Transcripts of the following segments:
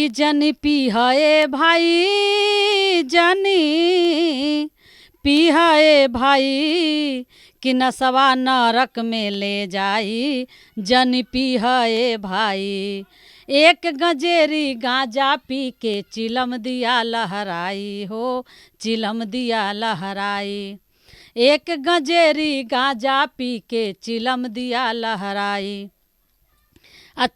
कि जनी पिहाए भाई, जनी पिहाए भाई, कि नसवा नरक में ले जाई, जनी पिहाए भाई। एक गंजेरी गांजा पी के चिलम दिया लहराई हो, चिलम दिया लहराई। एक गंजेरी गांजा पी के चिलम दिया लहराई।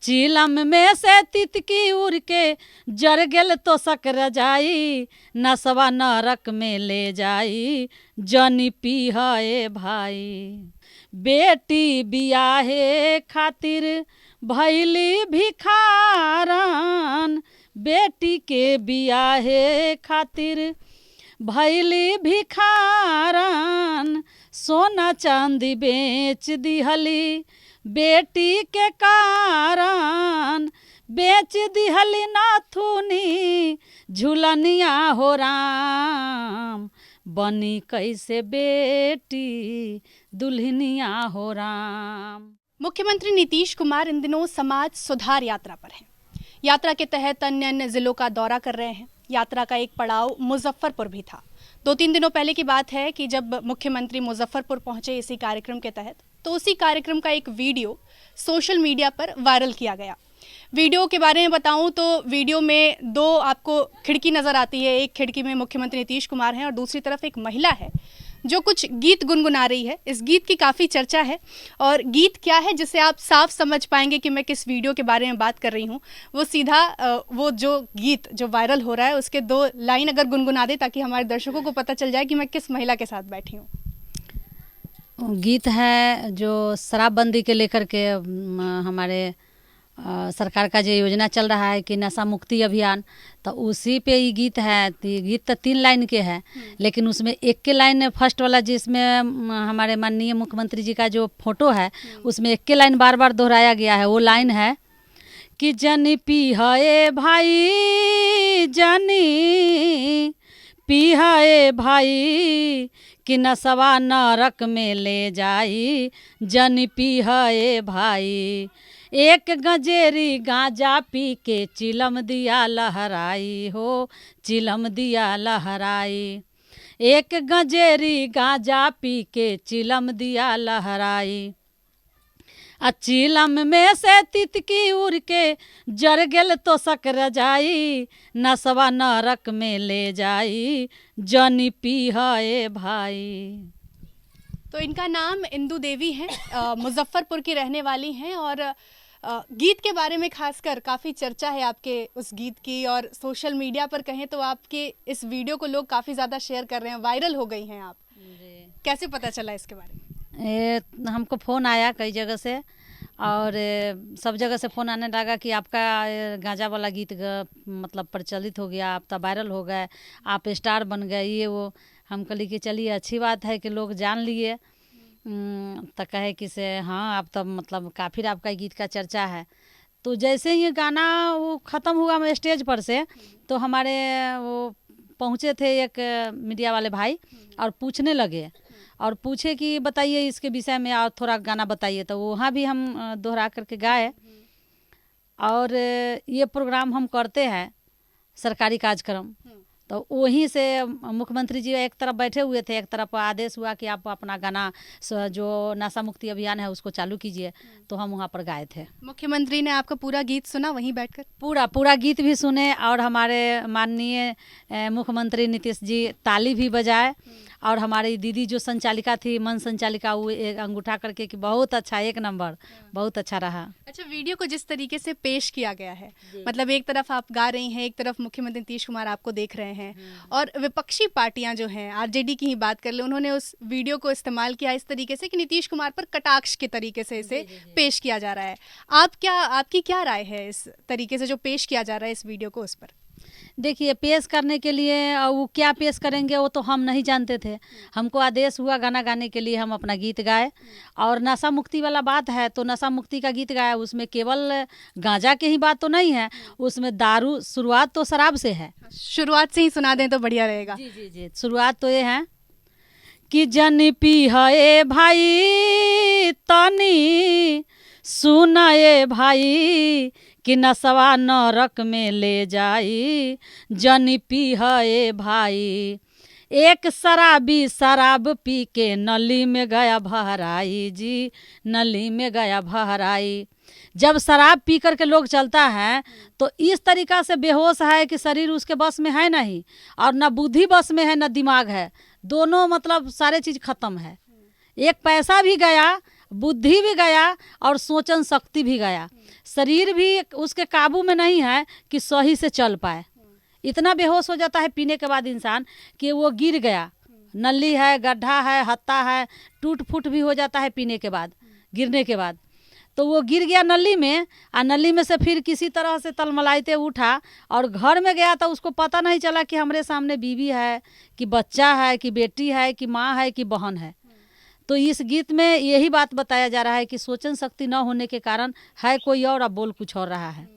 चिलम में से तितकी उड़ के जर गेल तो सकर जाई, नसवा नरक में ले जाई, जनी पिहाए भाई। बेटी बियाहे खातिर भैली भिखारन, बेटी के बियाहे खातिर भैली भिखारन, सोना चांदी बेच दिहली बेटी के कारण, बेच दिहली नाथुनी झुलनिया हो राम, बनी कैसे बेटी दुल्हनिया हो राम। मुख्यमंत्री नीतीश कुमार इन दिनों समाज सुधार यात्रा पर हैं। यात्रा के तहत अन्य अन्य जिलों का दौरा कर रहे हैं। यात्रा का एक पड़ाव मुजफ्फरपुर भी था। 2-3 दिनों पहले की बात है कि जब मुख्यमंत्री मुजफ्फरपुर पहुंचे इसी कार्यक्रम के तहत, तो उसी कार्यक्रम का एक वीडियो सोशल मीडिया पर वायरल किया गया। वीडियो के बारे में बताऊं तो वीडियो में 2 आपको खिड़की नज़र आती है। एक खिड़की में मुख्यमंत्री नीतीश कुमार हैं और दूसरी तरफ एक महिला है जो कुछ गीत गुनगुना रही है। इस गीत की काफ़ी चर्चा है और गीत क्या है जिससे आप साफ समझ पाएंगे कि मैं किस वीडियो के बारे में बात कर रही हूँ। वो सीधा वो जो गीत जो वायरल हो रहा है उसके 2 लाइन अगर गुनगुना दे ताकि हमारे दर्शकों को पता चल जाए कि मैं किस महिला के साथ बैठी हूँ। गीत है जो शराबबंदी के लेकर के हमारे सरकार का जो योजना चल रहा है कि नशा मुक्ति अभियान, तो उसी पे ये गीत है। तो ये गीत तो 3 लाइन के है, लेकिन उसमें एक के लाइन फर्स्ट वाला जिसमें हमारे माननीय मुख्यमंत्री जी का जो फोटो है उसमें एक के लाइन बार बार दोहराया गया है। वो लाइन है कि जनी पिहाए भाई, जनी पिहाए भाई, कि नसवा नरक में ले जाई, जनी पिहाए भाई। एक गंजेरी गांजा पी के चिलम दिया लहराई हो, चिलम दिया लहराई। एक गंजेरी गांजा पी के चिलम दिया लहराई। चिलम में से तितकी उड़ के जर गेल तो सकर जाई, नसवा नरक में ले जाई, जनी पिहाए भाई। तो इनका नाम इंदु देवी है, मुजफ्फरपुर की रहने वाली हैं और गीत के बारे में खासकर काफ़ी चर्चा है आपके उस गीत की और सोशल मीडिया पर कहें तो आपके इस वीडियो को लोग काफ़ी ज़्यादा शेयर कर रहे हैं, वायरल हो गई हैं आप। कैसे पता चला इसके बारे में? हमको फ़ोन आया कई जगह से और सब जगह से फ़ोन आने लगा कि आपका गांजा वाला गीत मतलब प्रचलित हो गया, आप तो वायरल हो गए, आप स्टार बन गए, ये वो। हम कहली कि चलिए अच्छी बात है कि लोग जान लिए। तो कहे कि से हाँ आप तो मतलब काफ़ी आपका गीत का चर्चा है। तो जैसे ही गाना वो ख़त्म हुआ मैं स्टेज पर से, तो हमारे वो पहुँचे थे एक मीडिया वाले भाई और पूछने लगे और पूछे कि बताइए इसके विषय में और थोड़ा गाना बताइए। तो वहाँ भी हम दोहरा करके गाए। और ये प्रोग्राम हम करते हैं सरकारी कार्यक्रम, तो वहीं से मुख्यमंत्री जी एक तरफ बैठे हुए थे, एक तरफ आदेश हुआ कि आप अपना गाना जो नशा मुक्ति अभियान है उसको चालू कीजिए। तो हम वहाँ पर गाए थे। मुख्यमंत्री ने आपका पूरा गीत सुना वहीं बैठकर? पूरा गीत भी सुने और हमारे माननीय मुख्यमंत्री नीतीश जी ताली भी बजाए और हमारी दीदी जो संचालिका थी, मन संचालिका, वो एक अंगूठा करके कि बहुत अच्छा, 1 नंबर, बहुत अच्छा रहा। अच्छा, वीडियो को जिस तरीके से पेश किया गया है, मतलब एक तरफ आप गा रही हैं, एक तरफ मुख्यमंत्री नीतीश कुमार आपको देख रहे हैं और विपक्षी पार्टियां जो हैं, आरजेडी की ही बात कर ले, उन्होंने उस वीडियो को इस्तेमाल किया इस तरीके से कि नीतीश कुमार पर कटाक्ष के तरीके से इसे पेश किया जा रहा है। आपकी क्या राय है इस तरीके से जो पेश किया जा रहा है इस वीडियो को उस पर? देखिए, पेश करने के लिए वो क्या पेश करेंगे वो तो हम नहीं जानते थे। हमको आदेश हुआ गाना गाने के लिए, हम अपना गीत गाए। और नशा मुक्ति वाला बात है तो नशा मुक्ति का गीत गाया, उसमें केवल गांजा की ही बात तो नहीं है, उसमें दारू, शुरुआत तो शराब से है। शुरुआत से ही सुना दें तो बढ़िया रहेगा। जी, शुरुआत तो ये है कि जनी पिहाए भाई, तनी सुनाए भाई, कि नसवा नरक में ले जाई, जनी पीहे भाई। एक शराबी शराब पी के नली में गया भराई जी, नली में गया भराई। जब शराब पी कर के लोग चलता है तो इस तरीका से बेहोश है कि शरीर उसके बस में है नहीं, और न बुद्धि बस में है न दिमाग है, दोनों मतलब सारे चीज़ खत्म है। एक पैसा भी गया, बुद्धि भी गया और सोचन शक्ति भी गया, शरीर भी उसके काबू में नहीं है कि सही से चल पाए। इतना बेहोश हो जाता है पीने के बाद इंसान कि वो गिर गया, नली है, गड्ढा है, हत्ता है, टूट फूट भी हो जाता है पीने के बाद, गिरने के बाद। तो वो गिर गया नली में, और नली में से फिर किसी तरह से तलमलाइते उठा और घर में गया तो उसको पता नहीं चला कि हमारे सामने बीवी है, कि बच्चा है, कि बेटी है, कि माँ है, कि बहन है। तो इस गीत में यही बात बताया जा रहा है कि सोचन शक्ति न होने के कारण है कोई और, अब बोल कुछ और रहा है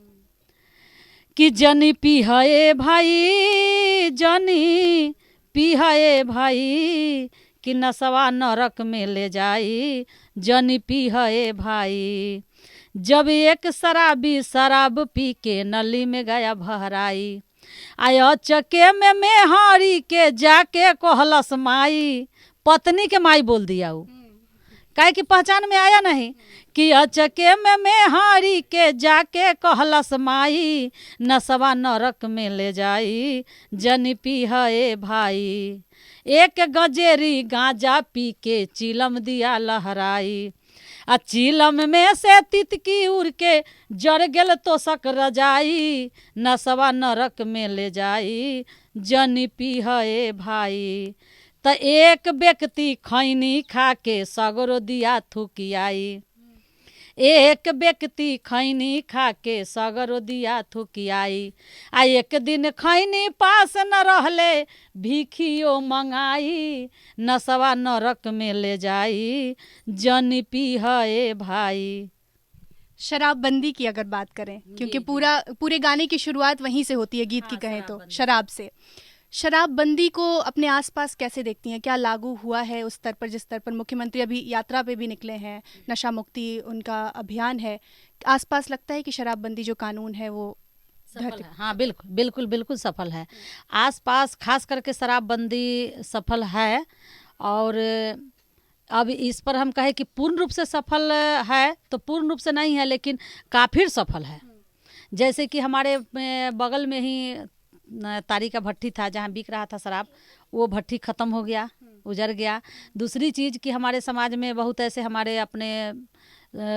कि जनी पीहे भाई, जनी पीहे भाई, कि नसवा नरक में ले जाई, जनी पीहे भाई। जब एक शराबी शराब पी के नली में गया भराई, आया चके में मेहारी के जाके कहलस माई, पत्नी के माई बोल दिया वो, काहे कि पहचान में आया नहीं कि अचके में मेहारी के जाके कहलस माई, नसवा नरक में ले जाई, जनी पीहे भाई। एक गजेरी गांजा पी के चिलम दिया लहराई, आ चिलम में से तितकी उड़ के जड़ गेल तो सक रजाई, नसवा नरक में ले जाई, जनी पीहे भाई। त एक व्यक्ति खैनी खा के सगरो दिया थुकियाई, एक व्यक्ति खैनी खा के सगरो दिया थुकियाई, आ एक दिन खैनी पास न रहले भिखियो मंगाई, नसवा नरक में ले जाई, जनी पीहे भाई। शराबबंदी की अगर बात करें, क्योंकि पूरे गाने की शुरुआत वहीं से होती है, गीत की कहें तो शराब से। शराबबंदी को अपने आसपास कैसे देखती हैं? क्या लागू हुआ है उस स्तर पर जिस स्तर पर मुख्यमंत्री अभी यात्रा पे भी निकले हैं, नशा मुक्ति उनका अभियान है, आसपास लगता है कि शराबबंदी जो कानून है वो सफल है? हाँ बिल्कुल बिल्कुल बिल्कुल सफल है। आसपास खास करके शराबबंदी सफल है, और अब इस पर हम कहें कि पूर्ण रूप से सफल है तो पूर्ण रूप से नहीं है, लेकिन काफ़ी सफल है। जैसे कि हमारे बगल में ही तारी का भट्टी था जहाँ बिक रहा था शराब, वो भट्टी ख़त्म हो गया, उजड़ गया। दूसरी चीज़ कि हमारे समाज में बहुत ऐसे हमारे अपने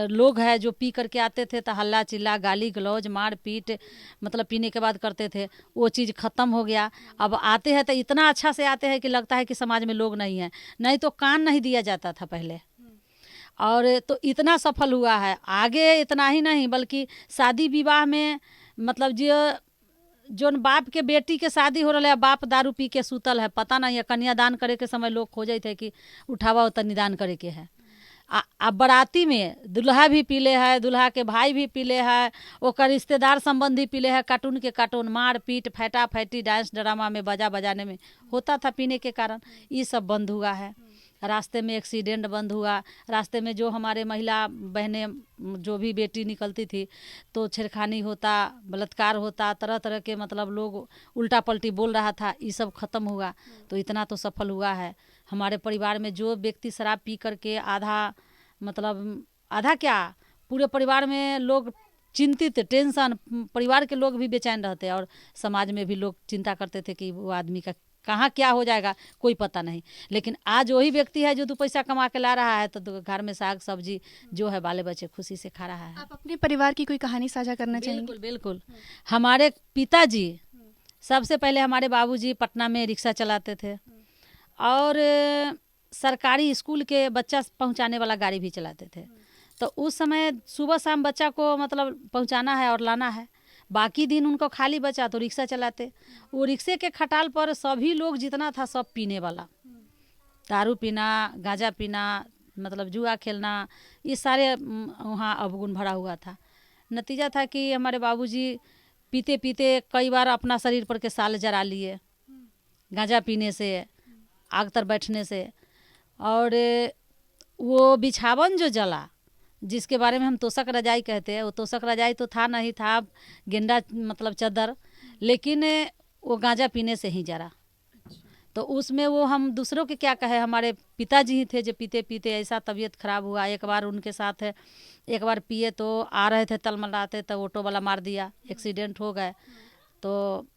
लोग हैं जो पी करके आते थे तो हल्ला चिल्ला गाली गलौज मार पीट मतलब पीने के बाद करते थे, वो चीज़ ख़त्म हो गया। अब आते हैं तो इतना अच्छा से आते हैं कि लगता है कि समाज में लोग नहीं हैं, नहीं तो कान नहीं दिया जाता था पहले। और तो इतना सफल हुआ है। आगे इतना ही नहीं बल्कि शादी विवाह में मतलब जोन बाप के बेटी के शादी हो रहा है, बाप दारू पी के सूतल है, पता नहीं है कन्यादान करे के समय लोग खोजे थे कि उठावा उतर निदान करे के है। अब बाराती में दुल्हा भी पीले है, दुल्हा के भाई भी पीले है, ओकर रिश्तेदार संबंधी पीले है, कार्टून के कार्टून मार पीट फैटा फैटी डांस ड्रामा में बजा बजाने में होता था पीने के कारण। ये सब बंद हुआ है। रास्ते में एक्सीडेंट बंद हुआ, रास्ते में जो हमारे महिला बहनें जो भी बेटी निकलती थी तो छेड़खानी होता, बलात्कार होता, तरह तरह के मतलब लोग उल्टा पलटी बोल रहा था, ये सब खत्म हुआ। तो इतना तो सफल हुआ है। हमारे परिवार में जो व्यक्ति शराब पी करके आधा क्या पूरे परिवार में लोग चिंतित, टेंशन, परिवार के लोग भी बेचैन रहते और समाज में भी लोग चिंता करते थे कि वो आदमी का कहाँ क्या हो जाएगा कोई पता नहीं। लेकिन आज वही व्यक्ति है जो 2 पैसा कमा के ला रहा है तो घर में साग सब्जी जो है बाले बच्चे खुशी से खा रहा है। आप अपने परिवार की कोई कहानी साझा करना चाहेंगे? बिल्कुल बिल्कुल। हमारे पिताजी सबसे पहले हमारे बाबूजी पटना में रिक्शा चलाते थे और सरकारी स्कूल के बच्चा पहुंचाने वाला गाड़ी भी चलाते थे। तो उस समय सुबह शाम बच्चा को मतलब पहुंचाना है और लाना है, बाकी दिन उनको खाली बचा तो रिक्शा चलाते। वो रिक्शे के खटाल पर सभी लोग जितना था सब पीने वाला, दारू पीना, गांजा पीना, मतलब जुआ खेलना, ये सारे वहाँ अवगुण भरा हुआ था। नतीजा था कि हमारे बाबूजी पीते पीते कई बार अपना शरीर पर के साल जरा लिए गांजा पीने से, आग तर बैठने से। और वो बिछावन जो जला, जिसके बारे में हम तोशक रजाई कहते हैं, वो तोशक रजाई तो था नहीं, था गेंडा मतलब चादर, लेकिन वो गांजा पीने से ही जरा। तो उसमें वो हम दूसरों के क्या कहे, हमारे पिताजी ही थे जो पीते पीते ऐसा तबीयत खराब हुआ। एक बार उनके साथ एक बार पिए तो आ रहे थे तलमलाते, तो ऑटो वाला मार दिया, एक्सीडेंट हो गए। तो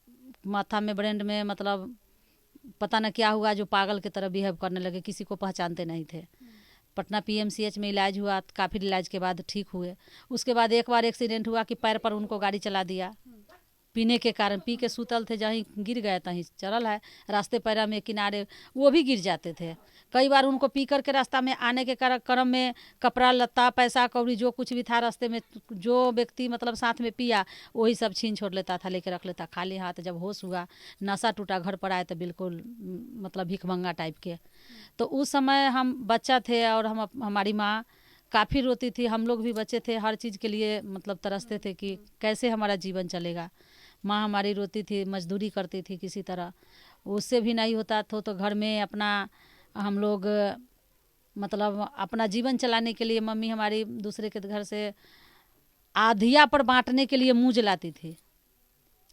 माथा में ब्रेन में मतलब पता न क्या हुआ, जो पागल की तरह बिहेव करने लगे, किसी को पहचानते नहीं थे। पटना पीएमसीएच में इलाज हुआ, काफ़ी इलाज के बाद ठीक हुए। उसके बाद एक बार एक्सीडेंट हुआ कि पैर पर उनको गाड़ी चला दिया, पीने के कारण। पी के सूतल थे, जहीं गिर गए तहीं चलल है, रास्ते पैरा में किनारे वो भी गिर जाते थे। कई बार उनको पी कर के रास्ता में आने के क्रम में कपड़ा लत्ता पैसा कौड़ी जो कुछ भी था रास्ते में, जो व्यक्ति मतलब साथ में पिया वही सब छीन छोड़ लेता था, लेके रख लेता खाली हाथ। जब होश हुआ, नशा टूटा, घर पर आए तो बिल्कुल मतलब भिखमंगा टाइप के। तो उस समय हम बच्चा थे और हमारी माँ काफ़ी रोती थी, हम लोग भी बच्चे थे, हर चीज़ के लिए मतलब तरसते थे कि कैसे हमारा जीवन चलेगा। माँ हमारी रोती थी, मजदूरी करती थी किसी तरह, उससे भी नहीं होता तो घर में अपना हम लोग मतलब अपना जीवन चलाने के लिए मम्मी हमारी दूसरे के घर से आधिया पर बांटने के लिए मूज लाती थी।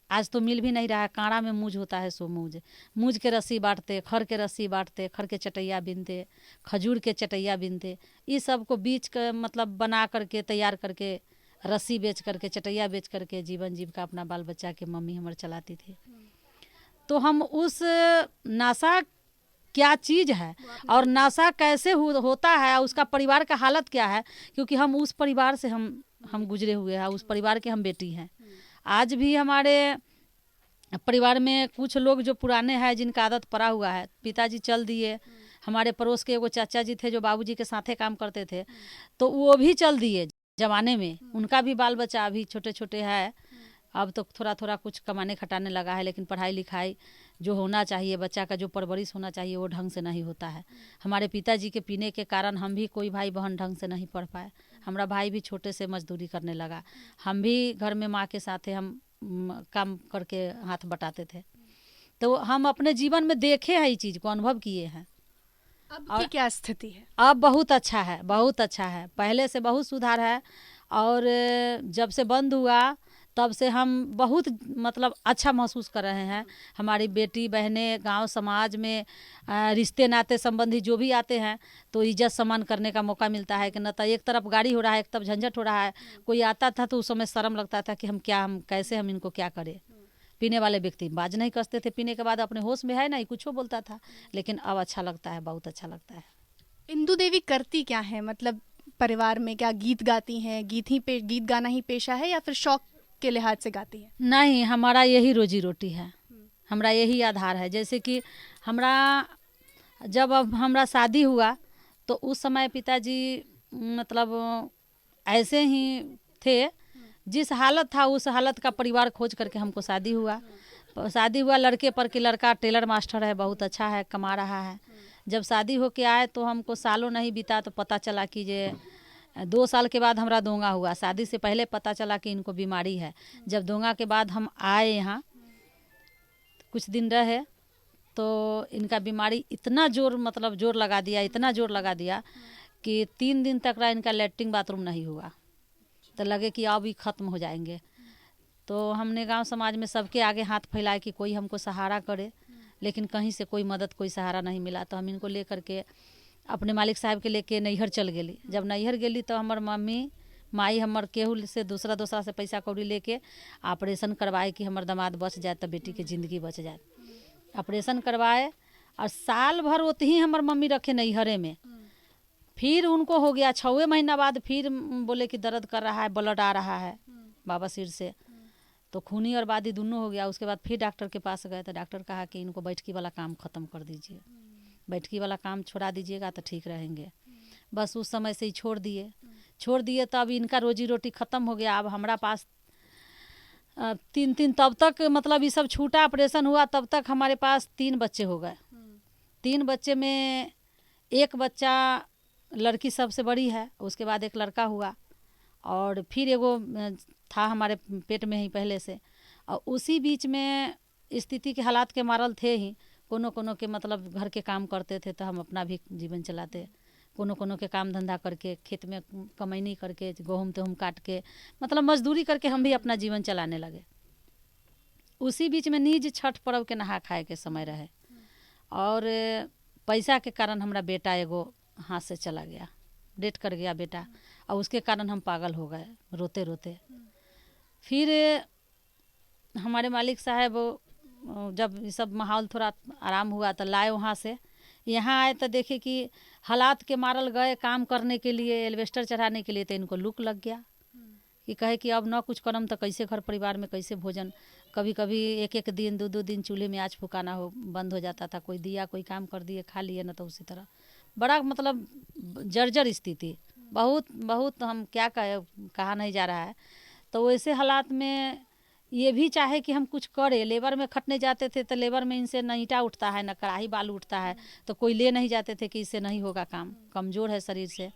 आज तो मिल भी नहीं रहा है, कांड़ा में मूज होता है, सो मूज के रस्सी बांटते, खर के रस्सी बांटते, खर के चटैया बिनते, खजूर के चटैया बिनते, इस सब को बीच कर मतलब बना करके तैयार करके रस्सी बेच करके चटैया बेच करके जीवन जीविका अपना बाल बच्चा के मम्मी हमारे चलाती थी। तो हम उस नशा क्या चीज़ है और नशा कैसे होता है, उसका परिवार का हालत क्या है, क्योंकि हम उस परिवार से हम गुजरे हुए हैं, उस परिवार के हम बेटी हैं। आज भी हमारे परिवार में कुछ लोग जो पुराने हैं, जिनका आदत पड़ा हुआ है, पिताजी चल दिए, हमारे पड़ोस के एगो चाचा जी थे जो बाबूजी के साथे काम करते थे, तो वो भी चल दिए जमाने में, उनका भी बाल बच्चा अभी छोटे छोटे है। अब तो थोड़ा थोड़ा कुछ कमाने खटाने लगा है, लेकिन पढ़ाई लिखाई जो होना चाहिए, बच्चा का जो परवरिश होना चाहिए वो ढंग से नहीं होता है। हमारे पिताजी के पीने के कारण हम भी कोई भाई बहन ढंग से नहीं पढ़ पाए। हमारा भाई भी छोटे से मजदूरी करने लगा, हम भी घर में माँ के साथ हम काम करके हाथ बटाते थे। तो हम अपने जीवन में देखे हैं, ये चीज़ को अनुभव किए हैं। अब की क्या स्थिति है? अब बहुत अच्छा है, बहुत अच्छा है, पहले से बहुत सुधार है। और जब से बंद हुआ तब से हम बहुत मतलब अच्छा महसूस कर रहे हैं। हमारी बेटी बहनें गांव समाज में रिश्ते नाते संबंधी जो भी आते हैं तो इज्जत सम्मान करने का मौका मिलता है। कि न तो एक तरफ गाड़ी हो रहा है, एक तरफ झंझट हो रहा है। कोई आता था तो उस समय शर्म लगता था कि हम कैसे हम इनको क्या करें। पीने वाले व्यक्ति बाज नहीं कसते थे, पीने के बाद अपने होश में है नहीं, कुछ बोलता था। लेकिन अब अच्छा लगता है, बहुत अच्छा लगता है। इंदु देवी करती क्या है, मतलब परिवार में क्या गीत गाती हैं? गीत गाना ही पेशा है या फिर शौक के लिहाज से गाती हैं? नहीं, हमारा यही रोजी रोटी है, हमारा यही आधार है। जैसे कि जब अब हमारा शादी हुआ तो उस समय पिताजी मतलब ऐसे ही थे, जिस हालत था उस हालत का परिवार खोज करके हमको शादी हुआ। लड़के पर कि लड़का टेलर मास्टर है, बहुत अच्छा है, कमा रहा है। जब शादी होके आए तो हमको सालों नहीं बीता तो पता चला कि 2 साल के बाद हमारा दोंगा हुआ। शादी से पहले पता चला कि इनको बीमारी है। जब दोंगा के बाद हम आए यहाँ कुछ दिन रहे तो इनका बीमारी इतना जोर लगा दिया, इतना जोर लगा दिया कि 3 दिन तक इनका लैट्रिन बाथरूम नहीं हुआ। तो लगे कि अब ही ख़त्म हो जाएंगे। तो हमने गांव समाज में सबके आगे हाथ फैलाए कि कोई हमको सहारा करे, लेकिन कहीं से कोई मदद, कोई सहारा नहीं मिला। तो हम इनको ले करके अपने मालिक साहब के लेके नैहर चल गेली। जब नैहर गेली तो हमार मम्मी माई हमर केहू से दूसरा से पैसा कौड़ी लेके ऑपरेशन करवाए कि हमार दामाद बच जाए, तो बेटी के ज़िंदगी बच जाए। ऑपरेशन करवाए और साल भर ओतही ही हमार मम्मी रखे नैहरे में। फिर उनको हो गया 6 महीना बाद, फिर बोले कि दर्द कर रहा है, ब्लड आ रहा है बाबा सिर से, तो खूनी और बादी दोनों हो गया। उसके बाद फिर डॉक्टर के पास गए तो डॉक्टर कहा कि इनको बैठकी वाला काम ख़त्म कर दीजिए, बैठकी वाला काम छोड़ा दीजिएगा तो ठीक रहेंगे। बस उस समय से ही छोड़ दिए तो अब इनका रोजी रोटी ख़त्म हो गया। अब हमारा पास 3 तब तक मतलब ये सब छूटा, ऑपरेशन हुआ तब तक हमारे पास 3 बच्चे हो गए। 3 बच्चे में एक बच्चा लड़की सबसे बड़ी है, उसके बाद एक लड़का हुआ और फिर एगो था हमारे पेट में ही पहले से। और उसी बीच में स्थिति के हालात के मारल थे ही, कोनो के मतलब घर के काम करते थे तो हम अपना भी जीवन चलाते। कोनो कोनो के काम धंधा करके, खेत में कमैनी करके, गेहूँ तेहूँ काट के, मतलब मजदूरी करके हम भी अपना जीवन चलाने लगे। उसी बीच में नीज छठ पर्व के नहा खाए के समय रहे, और पैसा के कारण हमारा बेटा एगो हाथ से चला गया, डेथ कर गया बेटा, और उसके कारण हम पागल हो गए रोते रोते। फिर हमारे मालिक साहब जब ये सब माहौल थोड़ा आराम हुआ तो लाए वहाँ से, यहाँ आए तो देखे कि हालात के मारल गए काम करने के लिए, एल्वेस्टर चढ़ाने के लिए, तो इनको लूक लग गया कि कहे कि अब न कुछ करम तो कैसे घर परिवार में कैसे भोजन। कभी कभी एक एक दिन 2-2 दिन चूल्हे में आँच फुकाना हो बंद हो जाता था, कोई दिया कोई काम कर दिए खा लिए, न तो उसी तरह बड़ा मतलब जर्जर स्थिति, बहुत बहुत हम क्या कहा नहीं जा रहा है। तो वैसे हालात में ये भी चाहे कि हम कुछ करें। लेबर में खटने जाते थे तो लेबर में इनसे न ईंटा उठता है न कढ़ाई बालू उठता है, तो कोई ले नहीं जाते थे कि इससे नहीं होगा काम, कमज़ोर है शरीर से।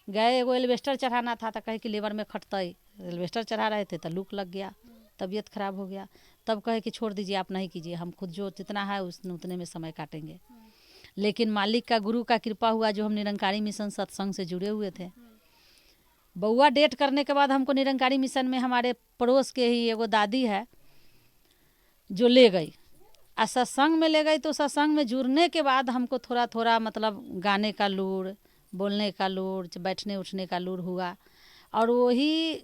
गए एगो एल्वेस्टर चढ़ाना था तो कहे कि लेबर में खटते, एल्वेस्टर चढ़ा रहे थे तो लूक लग गया, तबीयत ख़राब हो गया। तब कहे कि छोड़ दीजिए, आप नहीं कीजिए, हम खुद जो जितना है उतने में समय काटेंगे। लेकिन मालिक का, गुरु का कृपा हुआ, जो हम निरंकारी मिशन सत्संग से जुड़े हुए थे। बउआ डेट करने के बाद हमको निरंकारी मिशन में हमारे पड़ोस के ही एगो दादी है जो ले गई, और सत्संग में ले गई। तो सत्संग में जुड़ने के बाद हमको थोड़ा थोड़ा मतलब गाने का लूर, बोलने का लूर, बैठने उठने का लूर हुआ, और वही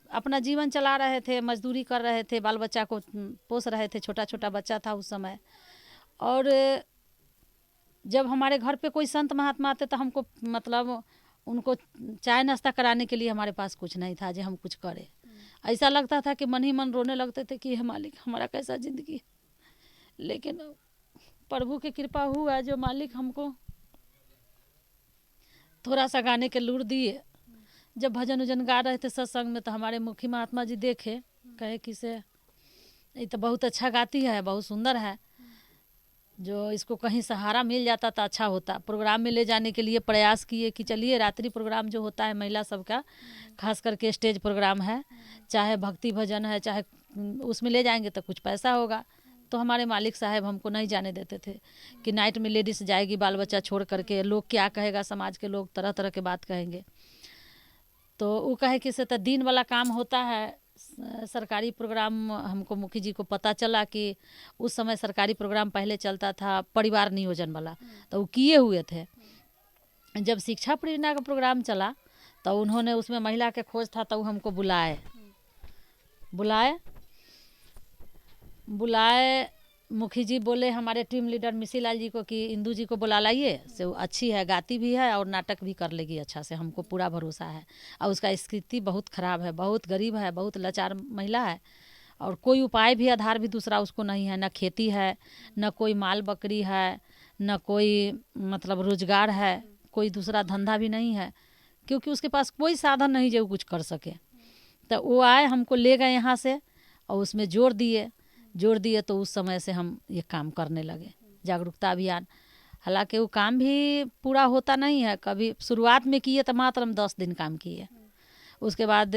अपना जीवन चला रहे थे, मजदूरी कर रहे थे, बाल बच्चा को पोस रहे थे, छोटा छोटा बच्चा था उस समय। और जब हमारे घर पे कोई संत महात्मा आते तो हमको मतलब उनको चाय नाश्ता कराने के लिए हमारे पास कुछ नहीं था जो हम कुछ करें। ऐसा लगता था कि मन ही मन रोने लगते थे कि हे मालिक हमारा कैसा ज़िंदगी। लेकिन प्रभु की कृपा हुआ, जो मालिक हमको थोड़ा सा गाने के लूर दिए। जब भजन उजन गा रहे थे सत्संग में तो हमारे मुखी महात्मा जी देखे, कहे कि से ये तो बहुत अच्छा गाती है, बहुत सुंदर है, जो इसको कहीं सहारा मिल जाता तो अच्छा होता। प्रोग्राम में ले जाने के लिए प्रयास किए कि चलिए रात्रि प्रोग्राम जो होता है महिला सबका, खास करके स्टेज प्रोग्राम है, चाहे भक्ति भजन है, चाहे उसमें ले जाएंगे तो कुछ पैसा होगा। तो हमारे मालिक साहब हमको नहीं जाने देते थे कि नाइट में लेडीज़ जाएगी बाल बच्चा छोड़ करके, लोग क्या कहेगा, समाज के लोग तरह तरह के बात कहेंगे। तो वो कहे कि से तो दिन वाला काम होता है, सरकारी प्रोग्राम। हमको मुखी जी को पता चला कि उस समय सरकारी प्रोग्राम पहले चलता था परिवार नियोजन वाला, तो वो किए हुए थे। जब शिक्षा परियोजना का प्रोग्राम चला तो उन्होंने उसमें महिला के खोज था, तो हमको बुलाए मुखी जी बोले हमारे टीम लीडर मिसी लाल जी को कि इंदू जी को बुला लाइए, से वो अच्छी है, गाती भी है और नाटक भी कर लेगी अच्छा से, हमको पूरा भरोसा है। और उसका स्थिति बहुत ख़राब है, बहुत गरीब है, बहुत लाचार महिला है, और कोई उपाय भी आधार भी दूसरा उसको नहीं है, न खेती है, न कोई माल बकरी है, न कोई मतलब रोजगार है, कोई दूसरा धंधा भी नहीं है, क्योंकि उसके पास कोई साधन नहीं जो कुछ कर सके। तो वो आए, हमको ले गए यहाँ से और उसमें जोर दिए तो उस समय से हम ये काम करने लगे, जागरूकता अभियान। हालांकि वो काम भी पूरा होता नहीं है, कभी शुरुआत में किए तो मात्र हम 10 दिन काम किए, उसके बाद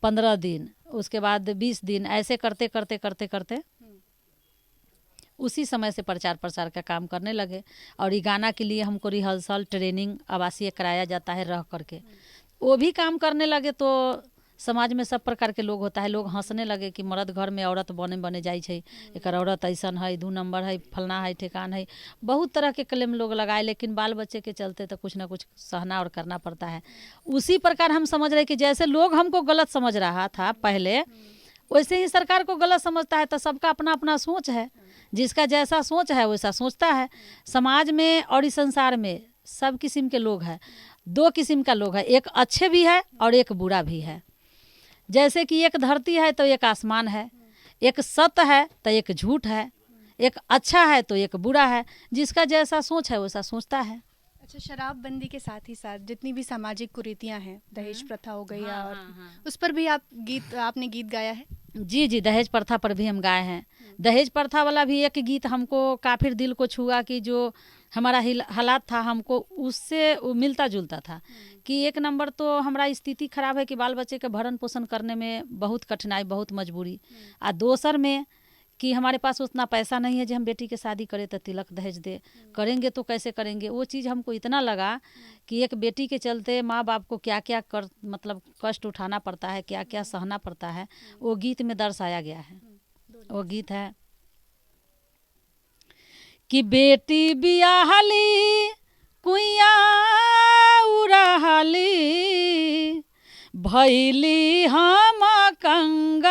15 दिन, उसके बाद 20 दिन, ऐसे करते करते करते करते उसी समय से प्रचार प्रसार का काम करने लगे। और ये गाना के लिए हमको रिहर्सल ट्रेनिंग आवासीय कराया जाता है रह करके, वो भी काम करने लगे। तो समाज में सब प्रकार के लोग होता है, लोग हंसने लगे कि मर्द घर में औरत बने जाई छै, एकर औरत ऐसन है, 2 नंबर है, फलना है, ठेकान है, बहुत तरह के क्लेम लोग लगाए। लेकिन बाल बच्चे के चलते तो कुछ ना कुछ सहना और करना पड़ता है। उसी प्रकार हम समझ रहे कि जैसे लोग हमको गलत समझ रहा था पहले, वैसे ही सरकार को गलत समझता है। तो सबका अपना अपना सोच है, जिसका जैसा सोच है वैसा सोचता है। समाज में और इस संसार में सब किस्म के लोग हैं, 2 किस्म का लोग है, एक अच्छे भी है और एक बुरा भी है। जैसे कि एक धरती है तो एक आसमान है, एक सत्य है तो एक झूठ है, एक अच्छा है तो एक बुरा है, जिसका जैसा सोच है वैसा सोचता है। अच्छा, शराबबंदी के साथ ही साथ जितनी भी सामाजिक कुरीतियां हैं, दहेज प्रथा हो गई, और उस पर भी आपने गीत गाया है? जी, दहेज प्रथा पर भी हम गाए हैं। दहेज प्रथा वाला भी एक गीत हमको काफ़ी दिल को छुआ कि जो हमारा हालात था हमको उससे वो मिलता जुलता था। कि एक नंबर तो हमारा स्थिति खराब है कि बाल बच्चे के भरण पोषण करने में बहुत कठिनाई, बहुत मजबूरी, आ दोसर में कि हमारे पास उतना पैसा नहीं है जो हम बेटी के शादी करें तो तिलक दहेज दे, करेंगे तो कैसे करेंगे। वो चीज़ हमको इतना लगा कि एक बेटी के चलते माँ बाप को क्या क्या मतलब कष्ट उठाना पड़ता है, क्या क्या सहना पड़ता है, वो गीत में दर्शाया गया है। वो गीत है कि बेटी बियाहली कुइया उड़ाहली भैली हम कंगाल,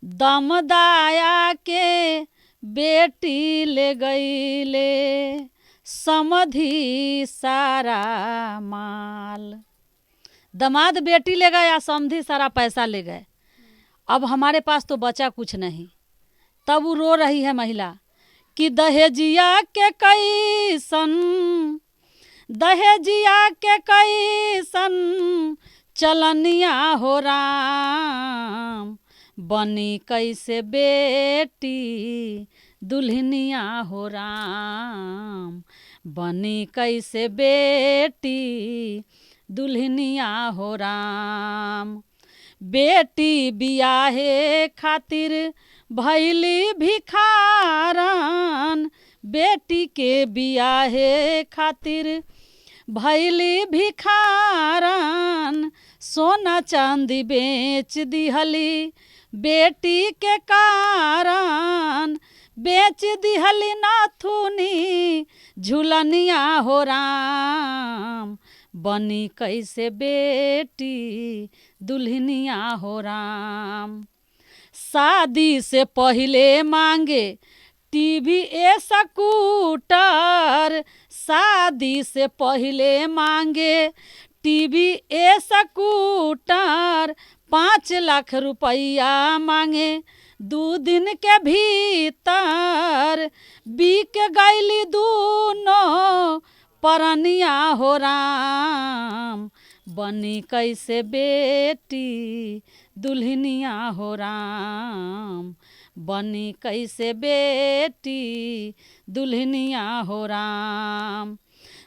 दमदाया के बेटी ले गईले समधी सारा माल। दामाद बेटी ले गया, समधी सारा पैसा ले गए, अब हमारे पास तो बचा कुछ नहीं। तब वो रो रही है महिला कि दहेजिया के कैसन, दहेजिया के कैसन चलनिया हो राम, बनी कैसे बेटी दुल्हनिया हो राम, बनी कैसे बेटी दुल्हनिया हो राम। बेटी बियाहे खातिर भैली भिखारन, बेटी के बियाहे खातिर भैली भिखारन, सोना चांदी बेच दिहली बेटी के कारण, बेच दिहली नाथुनी झुलनिया हो राम, बनी कैसे बेटी दुल्हनिया हो राम। शादी से पहले मांगे टीवी ए स्कूटर, शादी से पहले मांगे टीवी ए स्कूटर, 5 लाख रुपया मांगे 2 दिन के भीतर, बिक गईली दोनों परनिया हो राम, बनी कैसे बेटी दुल्हनिया हो राम, बनी कैसे बेटी दुल्हनिया हो राम।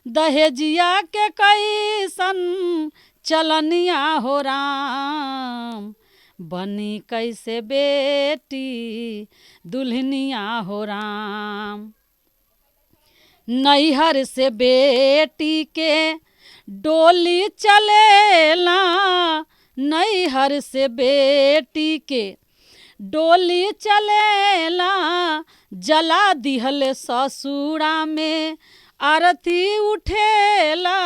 दहेजिया के कैसन चलनिया हो राम, बनी कैसे बेटी दुल्हनिया हो राम। नैहर से बेटी के डोली चलेला, नैहर से बेटी के डोली चलेला, जला दिहल ससुरा में आरती उठेला,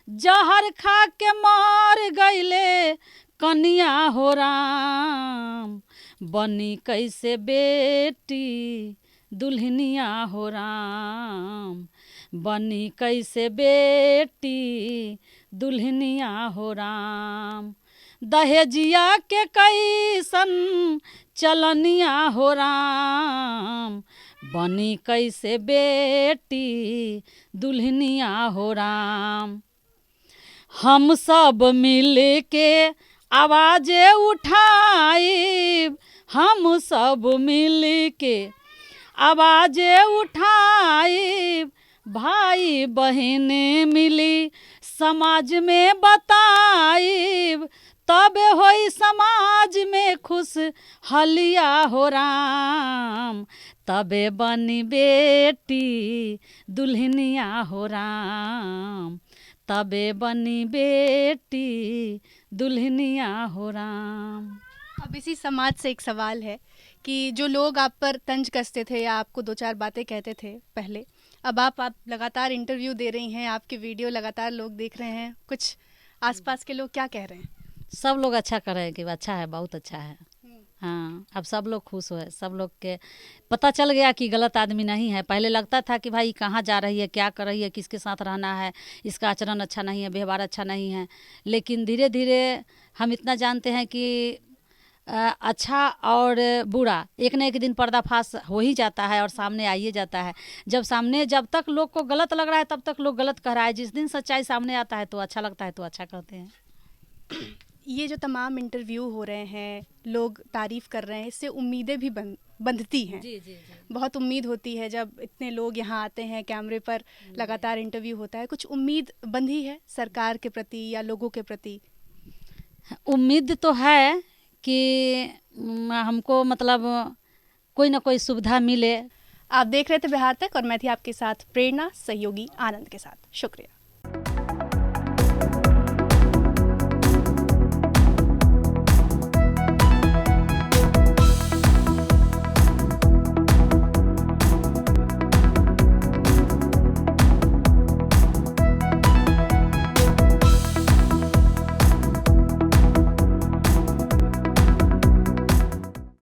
जहर खा के मार गईले कनिया हो राम, बनी कैसे बेटी दुल्हनिया हो राम, बनी कैसे बेटी दुल्हनिया हो राम। दहेजिया के कैसन चलनिया हो राम, बनी कैसे बेटी दुल्हनिया हो राम। हम सब मिल के आवाज उठाई, हम सब मिल के आवाज उठाई, भाई बहन मिली समाज में बताई, तब होई समाज में खुश हलिया हो राम, तबे बनी बेटी दुल्हनिया हो राम, तबे बनी बेटी दुल्हनिया हो राम। अब इसी समाज से एक सवाल है कि जो लोग आप पर तंज कसते थे या आपको 2-4 बातें कहते थे पहले, अब आप लगातार इंटरव्यू दे रही हैं, आपके वीडियो लगातार लोग देख रहे हैं, कुछ आसपास के लोग क्या कह रहे हैं? सब लोग अच्छा कर रहे हैं कि अच्छा है, बहुत अच्छा है। हाँ, अब सब लोग खुश हुए, सब लोग के पता चल गया कि गलत आदमी नहीं है। पहले लगता था कि भाई कहाँ जा रही है, क्या कर रही है, किसके साथ रहना है, इसका आचरण अच्छा नहीं है, व्यवहार अच्छा नहीं है। लेकिन धीरे धीरे हम इतना जानते हैं कि अच्छा और बुरा एक न एक दिन पर्दाफाश हो ही जाता है और सामने आइए जाता है। जब तक लोग को गलत लग रहा है तब तक लोग गलत कह रहा है, जिस दिन सच्चाई सामने आता है तो अच्छा लगता है, तो अच्छा कहते हैं। ये जो तमाम इंटरव्यू हो रहे हैं, लोग तारीफ कर रहे हैं, इससे उम्मीदें भी बंधती हैं। जी जी जी। बहुत उम्मीद होती है जब इतने लोग यहाँ आते हैं, कैमरे पर लगातार इंटरव्यू होता है। कुछ उम्मीद बंधी है सरकार के प्रति या लोगों के प्रति? उम्मीद तो है कि हमको मतलब कोई ना कोई सुविधा मिले। आप देख रहे थे बिहार तक और मैं थी आपके साथ प्रेरणा, सहयोगी आनंद के साथ। शुक्रिया।